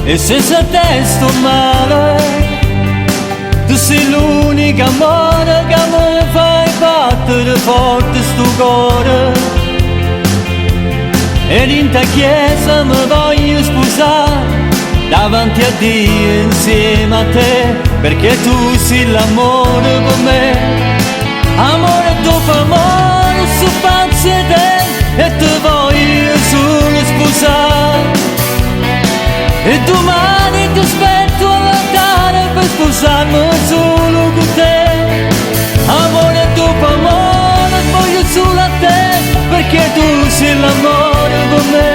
e senza te sto male. Tu sei l'unica amore che mi fai battere forte sto cuore. Ed in ta chiesa mi voglio sposare davanti a Dio insieme a te, perché tu sei l'amore per me. Amore dopo amore su pazzi te, e ti voglio solo sposare. E domani ti aspetto all'altare per sposarmi solo con te. Amore dopo amore voglio solo a te, perché tu sei l'amore per me.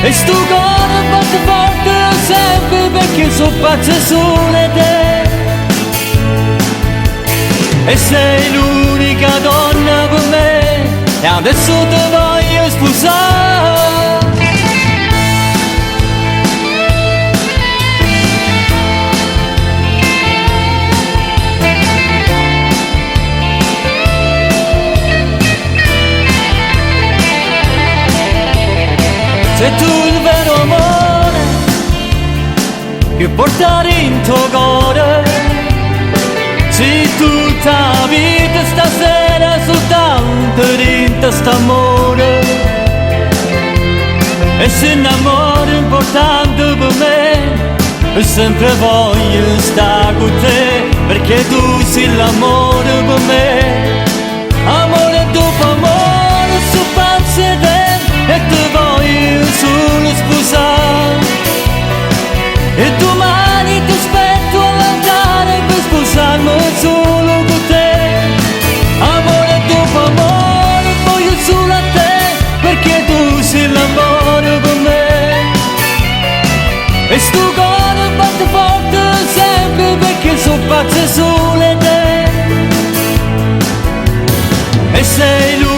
E sto cuore batte forte sempre, perché so pazzo solo di te. E sei l'unica donna per me, e adesso ti voglio sposare. Sei tu il vero amore che portare in tuo cuore. Sei tutta la vita stasera soltanto in quest'amore. E se un amore importante per me, e sempre voglio stare con te, perché tu sei l'amore per me. Amore dopo amore su pazzi te, e ti voglio solo sposare. E domani ti aspetto all'altare per sposarmi solo con te. Amore dopo amore voglio solo a te, perché tu sei l'amore per me. E sto cuore batte forte sempre, perché so pazzo solo di te. E sei lui